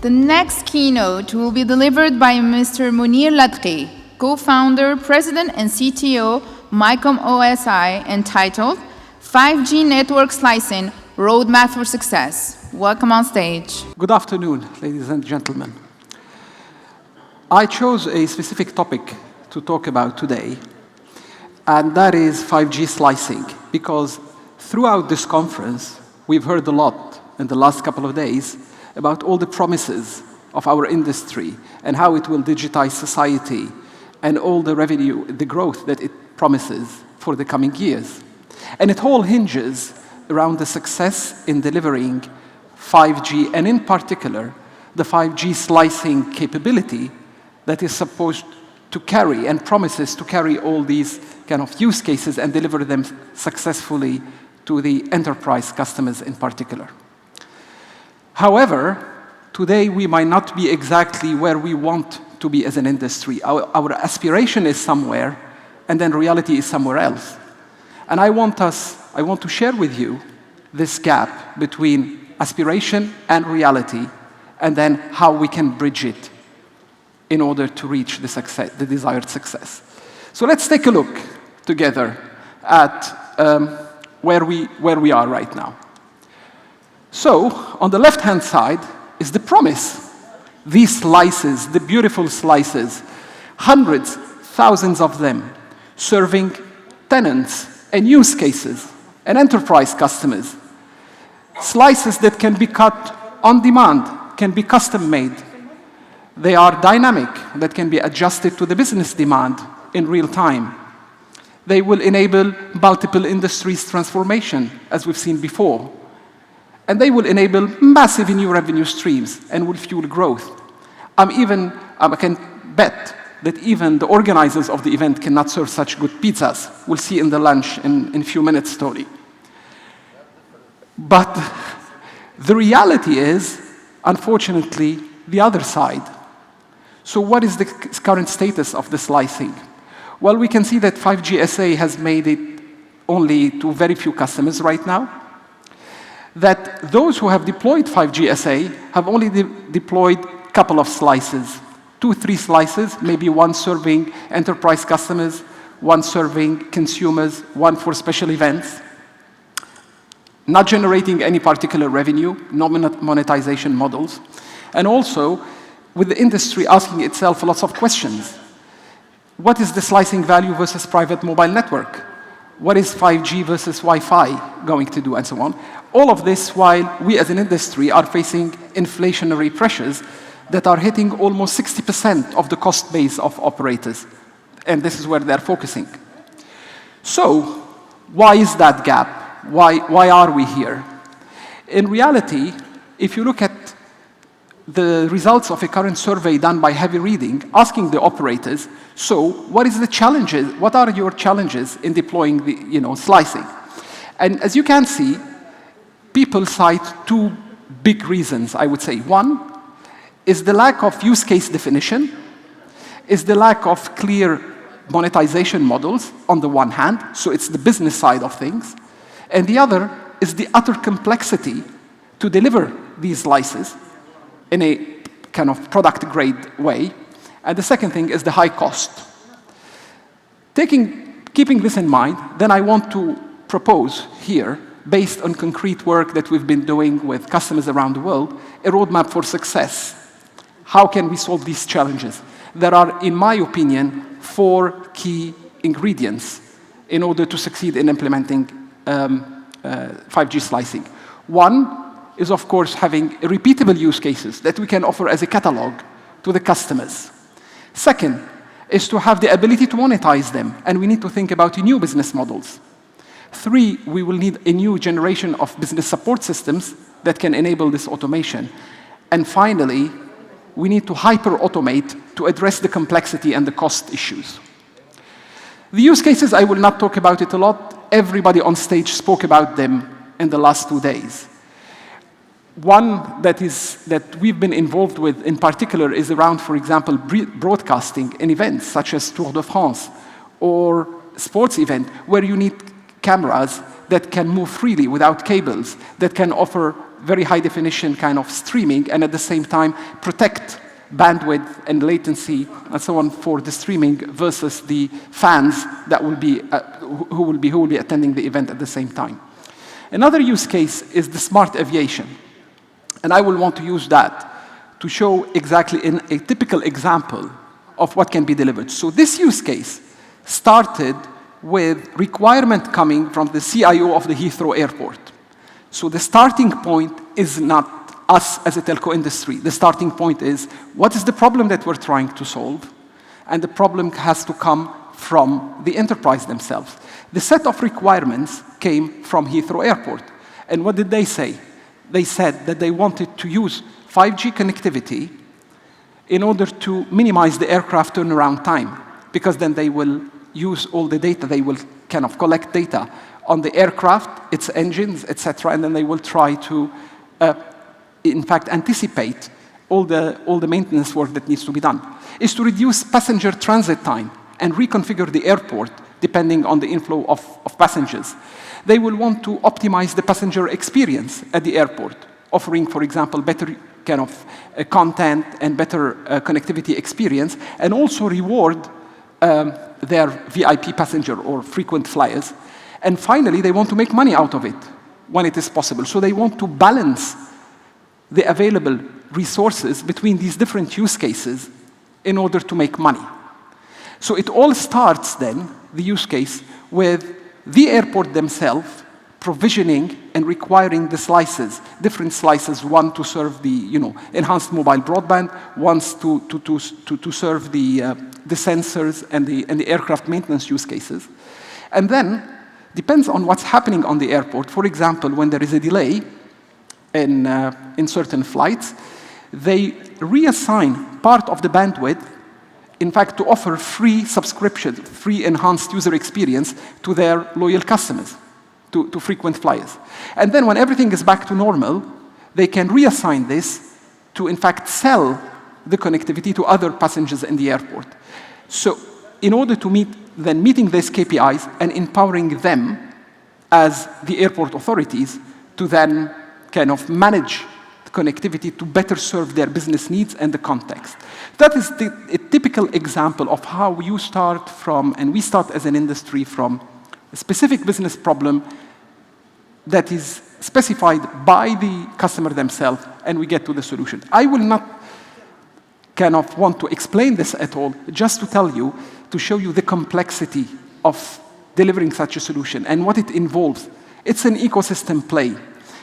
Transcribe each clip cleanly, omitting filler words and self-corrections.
The next keynote will be delivered by Mr. Mounir Ladki, co-founder, president, and CTO, MYCOM OSI, entitled 5G Network Slicing, Roadmap for Success. Welcome on stage. Good afternoon, ladies and gentlemen. I chose a specific topic to talk about today, and that is 5G slicing, because throughout this conference, we've heard a lot in the last couple of days about all the promises of our industry and how it will digitize society and all the revenue, the growth that it promises for the coming years. And it all hinges around the success in delivering 5G, and in particular, the 5G slicing capability that is supposed to carry and promises to carry all these kind of use cases and deliver them successfully to the enterprise customers in particular. However, today we might not be exactly where we want to be as an industry. Our aspiration is somewhere, and then reality is somewhere else. And I want to share with you this gap between aspiration and reality, and then how we can bridge it in order to reach the desired success. So let's take a look together at where we are right now. So on the left-hand side is the promise. These slices, the beautiful slices, hundreds, thousands of them, serving tenants and use cases and enterprise customers. Slices that can be cut on demand, can be custom-made. They are dynamic, that can be adjusted to the business demand in real time. They will enable multiple industries transformation, as we've seen before. And they will enable massive new revenue streams and will fuel growth. I can bet that even the organizers of the event cannot serve such good pizzas. We'll see in the lunch in a few minutes story. But the reality is, unfortunately, the other side. So what is the current status of the slicing? Well, we can see that 5G SA has made it only to very few customers right now. That those who have deployed 5G SA have only deployed a couple of slices, 2, 3 slices, maybe one serving enterprise customers, one serving consumers, one for special events, not generating any particular revenue, no monetization models, and also with the industry asking itself lots of questions. What is the slicing value versus private mobile network? What is 5G versus Wi-Fi going to do, and so on? All of this while we as an industry are facing inflationary pressures that are hitting almost 60% of the cost base of operators. And this is where they're focusing. So why is that gap? Why are we here? In reality, if you look at the results of a current survey done by Heavy Reading, asking the operators, so what is the challenges? What are your challenges in deploying the slicing? And as you can see, people cite 2 big reasons, I would say. One is the lack of use case definition, is the lack of clear monetization models on the one hand, so it's the business side of things, and the other is the utter complexity to deliver these slices in a kind of product-grade way. And the second thing is the high cost. Keeping this in mind, then I want to propose here, based on concrete work that we've been doing with customers around the world, a roadmap for success. How can we solve these challenges? There are, in my opinion, 4 key ingredients in order to succeed in implementing 5G slicing. One is, of course, having repeatable use cases that we can offer as a catalog to the customers. Second is to have the ability to monetize them, and we need to think about new business models. 3, we will need a new generation of business support systems that can enable this automation. And finally, we need to hyper-automate to address the complexity and the cost issues. The use cases, I will not talk about it a lot. Everybody on stage spoke about them in the last 2 days. One that we've been involved with in particular is around, for example, broadcasting in events such as Tour de France or sports event, where you need cameras that can move freely without cables, that can offer very high definition kind of streaming, and at the same time protect bandwidth and latency and so on for the streaming versus the fans that will be, who will be attending the event at the same time. Another use case is the smart aviation. And I will want to use that to show exactly in a typical example of what can be delivered. So this use case started with requirement coming from the CIO of the Heathrow Airport. So the starting point is not us as a telco industry. The starting point is, what is the problem that we're trying to solve? And the problem has to come from the enterprise themselves. The set of requirements came from Heathrow Airport. And what did they say? They said that they wanted to use 5G connectivity in order to minimize the aircraft turnaround time, because then they will use all the data, they will kind of collect data on the aircraft, its engines, etc., and then they will try to, in fact, anticipate all the maintenance work that needs to be done. Is to reduce passenger transit time and reconfigure the airport depending on the inflow of passengers. They will want to optimize the passenger experience at the airport, offering, for example, better kind of content and better connectivity experience, and also reward their VIP passenger or frequent flyers. And finally, they want to make money out of it when it is possible. So they want to balance the available resources between these different use cases in order to make money. So it all starts then, the use case, with the airport themselves provisioning and requiring the slices, different slices, one to serve the enhanced mobile broadband, ones to serve the sensors and the aircraft maintenance use cases. And then, depends on what's happening on the airport. For example, when there is a delay in certain flights, they reassign part of the bandwidth, in fact, to offer free subscription, free enhanced user experience to their loyal customers, to frequent flyers. And then when everything is back to normal, they can reassign this to, in fact, sell the connectivity to other passengers in the airport. So in order to meeting these KPIs and empowering them as the airport authorities to then kind of manage the connectivity to better serve their business needs and the context. That is a typical example of how you start from, and we start as an industry from, a specific business problem that is specified by the customer themselves, and we get to the solution. I will not kind of want to explain this at all, just to tell you, to show you the complexity of delivering such a solution and what it involves. It's an ecosystem play.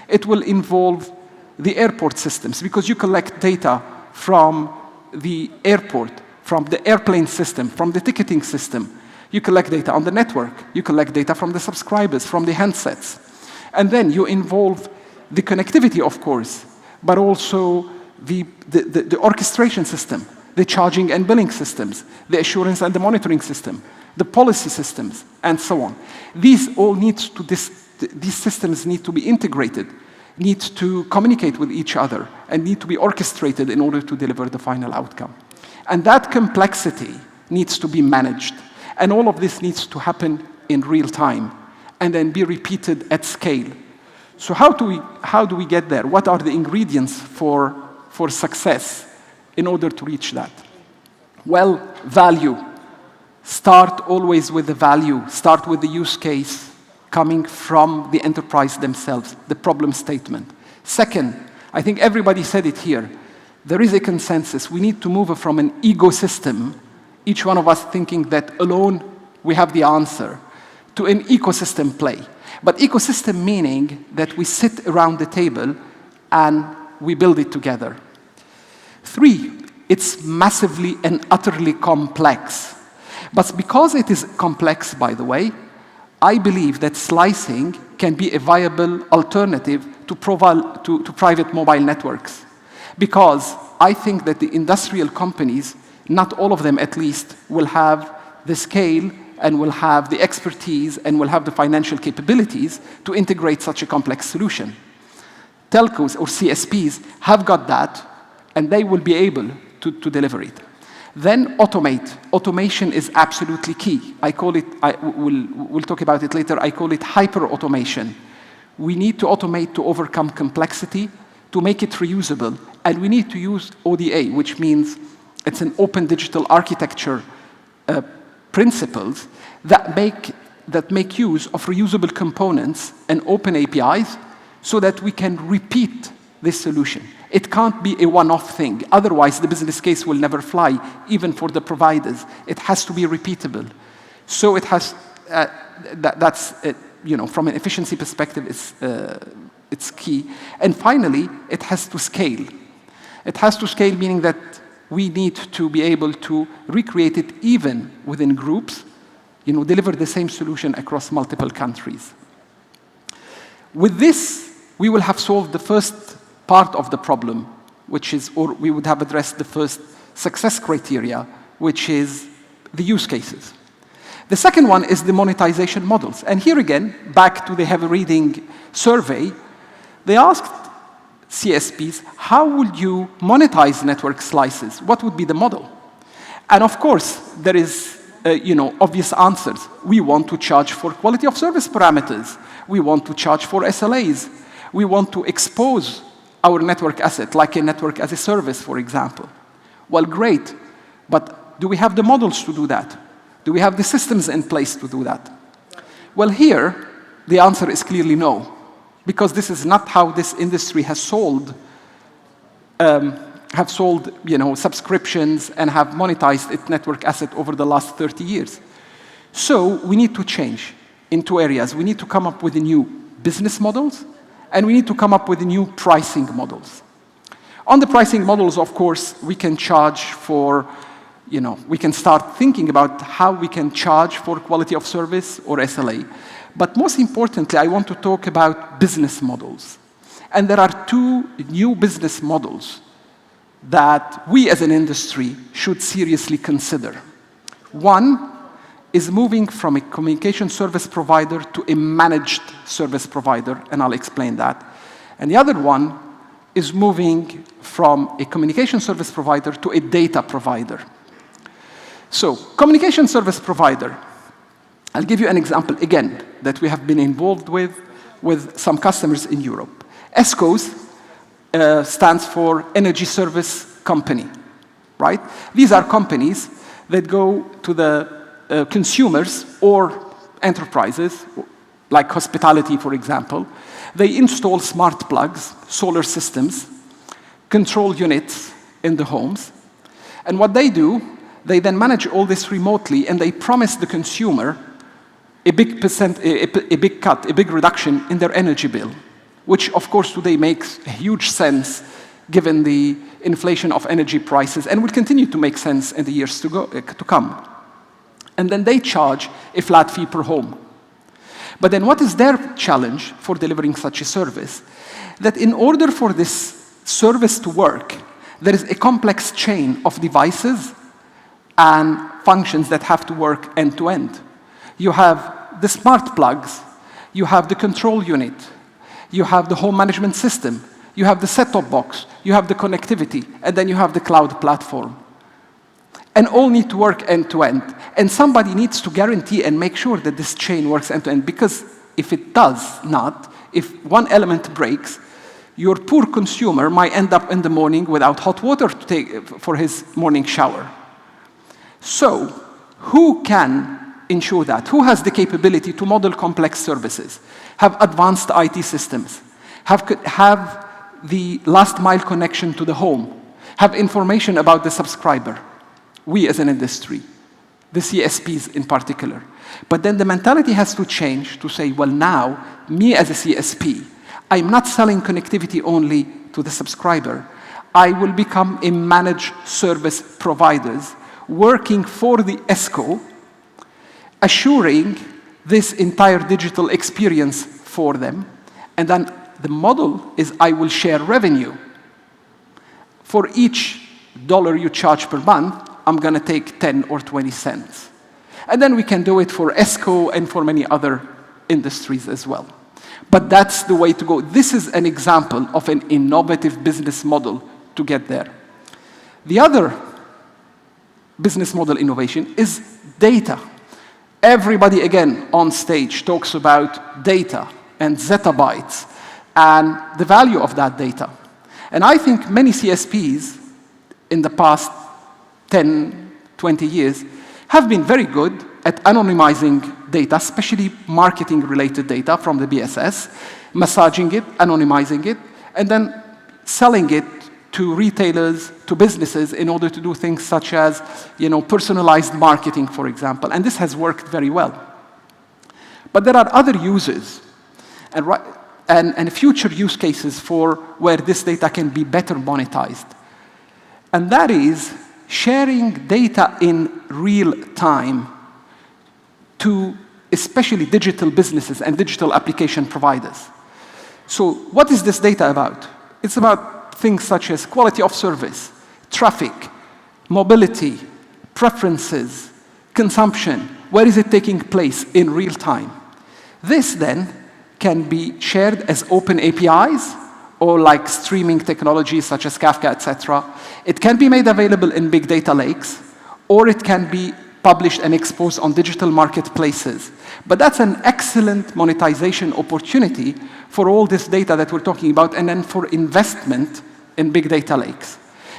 It will involve the airport systems, because you collect data from the airport, from the airplane system, from the ticketing system. You collect data on the network. You collect data from the subscribers, from the handsets. And then you involve the connectivity, of course, but also the orchestration system, the charging and billing systems, the assurance and the monitoring system, the policy systems, and so on. These systems need to be integrated, need to communicate with each other, and need to be orchestrated in order to deliver the final outcome. And that complexity needs to be managed. And all of this needs to happen in real time and then be repeated at scale. So how do we get there? What are the ingredients for success in order to reach that? Well, value. Start always with the value. Start with the use case coming from the enterprise themselves, the problem statement. Second, I think everybody said it here, there is a consensus. We need to move from an ecosystem, each one of us thinking that alone we have the answer, to an ecosystem play. But ecosystem meaning that we sit around the table and we build it together. 3, it's massively and utterly complex. But because it is complex, by the way, I believe that slicing can be a viable alternative to private mobile networks. Because I think that the industrial companies, not all of them at least, will have the scale and will have the expertise and will have the financial capabilities to integrate such a complex solution. Telcos or CSPs have got that, and they will be able to deliver it. Then automate. Automation is absolutely key. I call it, we'll talk about it later, I call it hyperautomation, We need to automate to overcome complexity, to make it reusable. And we need to use ODA, which means it's an open digital architecture principles that make use of reusable components and open APIs so that we can repeat this solution. It can't be a one-off thing. Otherwise, the business case will never fly, even for the providers. It has to be repeatable. So it has, from an efficiency perspective, it's key. And finally, it has to scale. It has to scale, meaning that we need to be able to recreate it even within groups, deliver the same solution across multiple countries. With this, we will have solved the first part of the problem, or we would have addressed the first success criteria, which is the use cases. The second one is the monetization models. And here again, back to the heavy reading survey, they asked CSPs, how would you monetize network slices? What would be the model? And of course, there is obvious answers. We want to charge for quality of service parameters. We want to charge for SLAs. We want to expose our network asset, like a network as a service, for example. Well, great, but do we have the models to do that? Do we have the systems in place to do that? Well, here, the answer is clearly no, because this is not how this industry has sold subscriptions and have monetized its network asset over the last 30 years. So we need to change in two areas. We need to come up with new business models, and we need to come up with new pricing models. On the pricing models, of course, we can charge for, we can start thinking about how we can charge for quality of service or SLA. But most importantly, I want to talk about business models. And there are two new business models that we as an industry should seriously consider. One is moving from a communication service provider to a managed service provider, and I'll explain that. And the other one is moving from a communication service provider to a data provider. So, communication service provider. I'll give you an example, again, that we have been involved with some customers in Europe. ESCOs stands for Energy Service Company, right? These are companies that go to the consumers or enterprises, like hospitality, for example. They install smart plugs, solar systems, control units in the homes. And what they do, they then manage all this remotely, and they promise the consumer a big reduction in their energy bill, which, of course, today makes huge sense given the inflation of energy prices, and will continue to make sense in the years to come. And then they charge a flat fee per home. But then what is their challenge for delivering such a service? That in order for this service to work, there is a complex chain of devices and functions that have to work end to end. You have the smart plugs, you have the control unit, you have the home management system, you have the set-top box, you have the connectivity, and then you have the cloud platform. And all need to work end to end. And somebody needs to guarantee and make sure that this chain works end to end, because if it does not, if one element breaks, your poor consumer might end up in the morning without hot water to take for his morning shower. So, who can ensure that? Who has the capability to model complex services, have advanced IT systems, have the last mile connection to the home, have information about the subscriber? We as an industry, the CSPs in particular. But then the mentality has to change to say, well, now, me as a CSP, I'm not selling connectivity only to the subscriber. I will become a managed service provider working for the ESCO, assuring this entire digital experience for them. And then the model is I will share revenue. For each dollar you charge per month, I'm going to take 10 or 20 cents. And then we can do it for ESCO and for many other industries as well. But that's the way to go. This is an example of an innovative business model to get there. The other business model innovation is data. Everybody, again, on stage talks about data. and zettabytes and the value of that data. And I think many CSPs in the past 10, 20 years have been very good at anonymizing data, especially marketing-related data from the BSS, massaging it, anonymizing it, and then selling it to retailers, to businesses, in order to do things such as, personalized marketing, for example. And this has worked very well. But there are other uses and future use cases for where this data can be better monetized. And that is sharing data in real time to especially digital businesses and digital application providers. So what is this data about? It's about things such as quality of service, traffic, mobility, preferences, consumption. Where is it taking place in real time? This then can be shared as open APIs or like streaming technologies such as Kafka, etc. It can be made available in big data lakes, or it can be published and exposed on digital marketplaces. But that's an excellent monetization opportunity for all this data that we're talking about, and then for investment in big data lakes.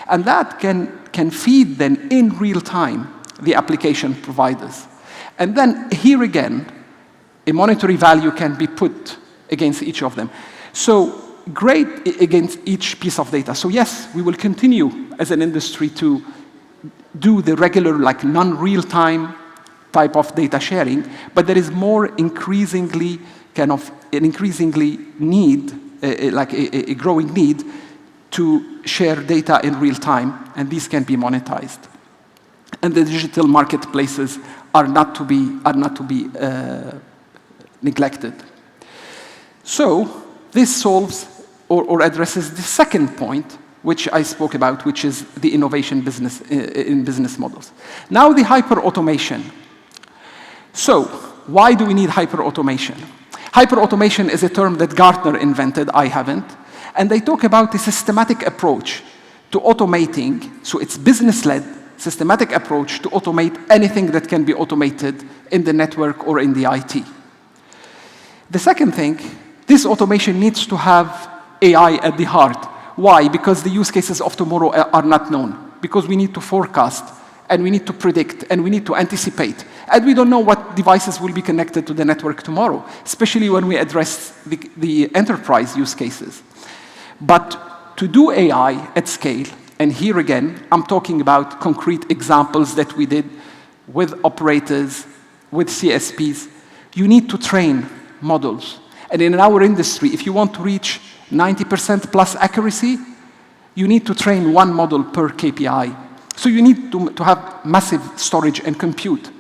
And that can feed then in real time the application providers. And then here again, a monetary value can be put against each of them. So great against each piece of data. So yes, we will continue as an industry to do the regular, like non-real-time type of data sharing, but there is more increasingly need, a growing need to share data in real time, and these can be monetized. And the digital marketplaces are not to be neglected. So this solves or addresses the second point, which I spoke about, which is the innovation in business models. Now the hyperautomation. So why do we need hyperautomation? Hyperautomation is a term that Gartner invented, I haven't, and they talk about a systematic approach to automating, so it's business-led, systematic approach to automate anything that can be automated in the network or in the IT. The second thing, this automation needs to have AI at the heart. Why? Because the use cases of tomorrow are not known. Because we need to forecast, and we need to predict, and we need to anticipate. And we don't know what devices will be connected to the network tomorrow, especially when we address the enterprise use cases. But to do AI at scale, and here again, I'm talking about concrete examples that we did with operators, with CSPs, you need to train models. And in our industry, if you want to reach 90% plus accuracy, you need to train one model per KPI. So you need to have massive storage and compute.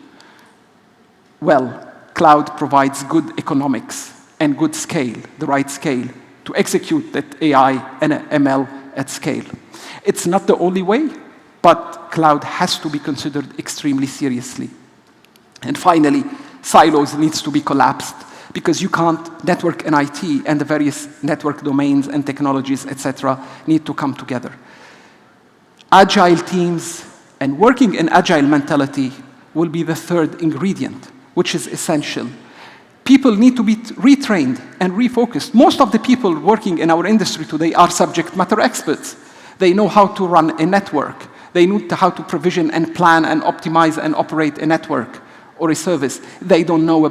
Well, cloud provides good economics and good scale, the right scale, to execute that AI and ML at scale. It's not the only way, but cloud has to be considered extremely seriously. And finally, silos needs to be collapsed, because you can't, network and IT and the various network domains and technologies, etc., need to come together. Agile teams and working in agile mentality will be the third ingredient, which is essential. People need to be retrained and refocused. Most of the people working in our industry today are subject matter experts. They know how to run a network. They know how to provision and plan and optimize and operate a network or a service. They don't know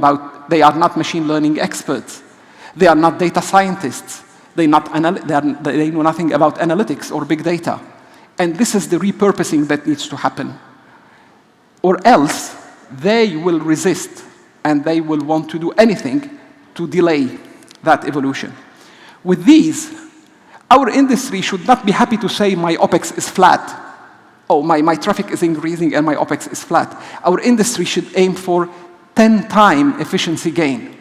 they are not machine learning experts. They are not data scientists. They know nothing about analytics or big data. And this is the repurposing that needs to happen. Or else, they will resist, and they will want to do anything to delay that evolution. With these, our industry should not be happy to say my OpEx is flat. Oh, my traffic is increasing and my OpEx is flat. Our industry should aim for 10-time efficiency gain.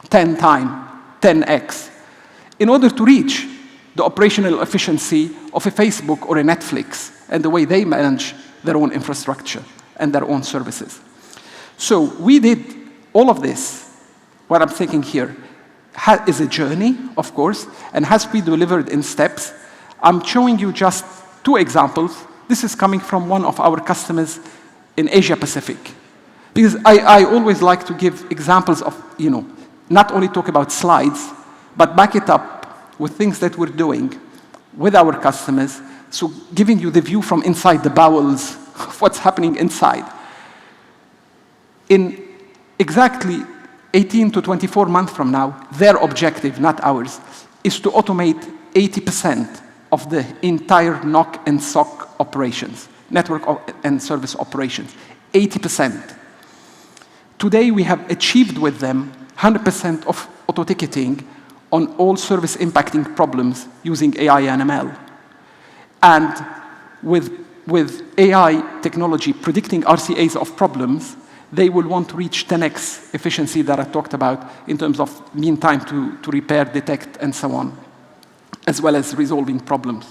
10x. In order to reach the operational efficiency of a Facebook or a Netflix and the way they manage their own infrastructure and their own services. So we did all of this. What I'm thinking here is a journey, of course, and has to be delivered in steps. I'm showing you just 2 examples. This is coming from one of our customers in Asia Pacific. Because I always like to give examples of, not only talk about slides, but back it up with things that we're doing with our customers, so giving you the view from inside the bowels of what's happening inside. In exactly 18 to 24 months from now, their objective, not ours, is to automate 80% of the entire NOC and SOC operations, network and service operations, 80%. Today, we have achieved with them 100% of auto-ticketing on all service impacting problems using AI and ML. And with AI technology predicting RCAs of problems, they will want to reach 10x efficiency that I talked about in terms of mean time to repair, detect, and so on, as well as resolving problems.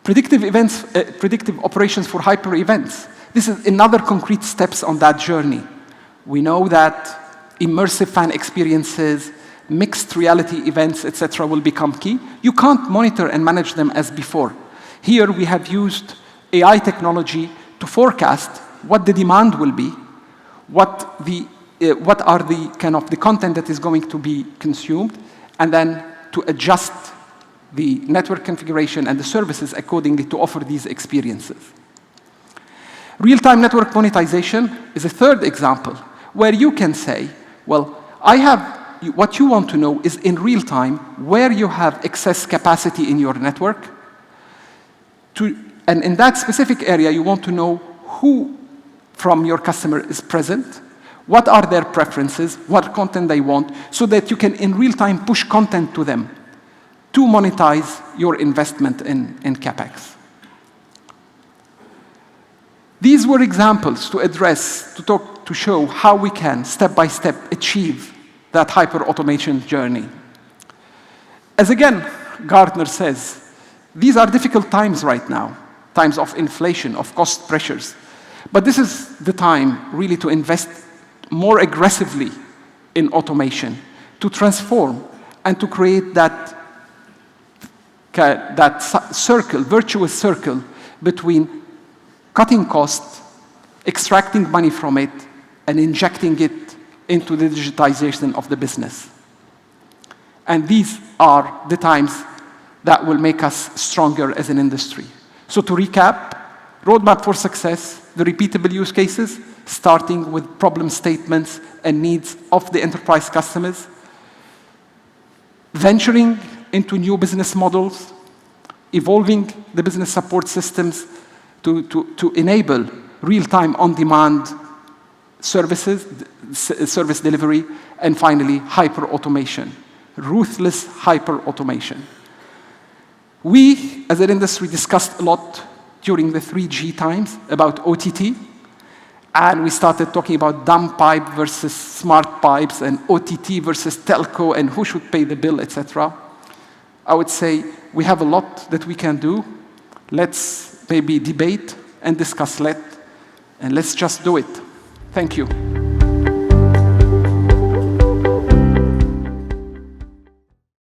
Predictive events, predictive operations for hyper events. This is another concrete steps on that journey. We know that immersive fan experiences, mixed reality events, etc., will become key. You can't monitor and manage them as before. Here we have used AI technology to forecast what the demand will be, what are the kind of the content that is going to be consumed, and then to adjust the network configuration and the services accordingly to offer these experiences. Real-time network monetization is a third example where you can say, well, what you want to know is in real time where you have excess capacity in your network. And in that specific area, you want to know who from your customer is present, what are their preferences, what content they want, so that you can in real time push content to them to monetize your investment in CapEx. These were examples to address, to show how we can, step by step, achieve that hyper-automation journey. As again, Gartner says, these are difficult times right now, times of inflation, of cost pressures. But this is the time really to invest more aggressively in automation, to transform and to create that circle, virtuous circle between cutting costs, extracting money from it, and injecting it into the digitization of the business. And these are the times that will make us stronger as an industry. So to recap, roadmap for success, the repeatable use cases, starting with problem statements and needs of the enterprise customers, venturing into new business models, evolving the business support systems to enable real-time on-demand services, service delivery, and finally, hyper-automation, ruthless hyper-automation. We, as an industry, discussed a lot during the 3G times about OTT, and we started talking about dumb pipe versus smart pipes, and OTT versus telco, and who should pay the bill, etc. I would say we have a lot that we can do. Let's maybe debate and discuss and let's just do it. Thank you.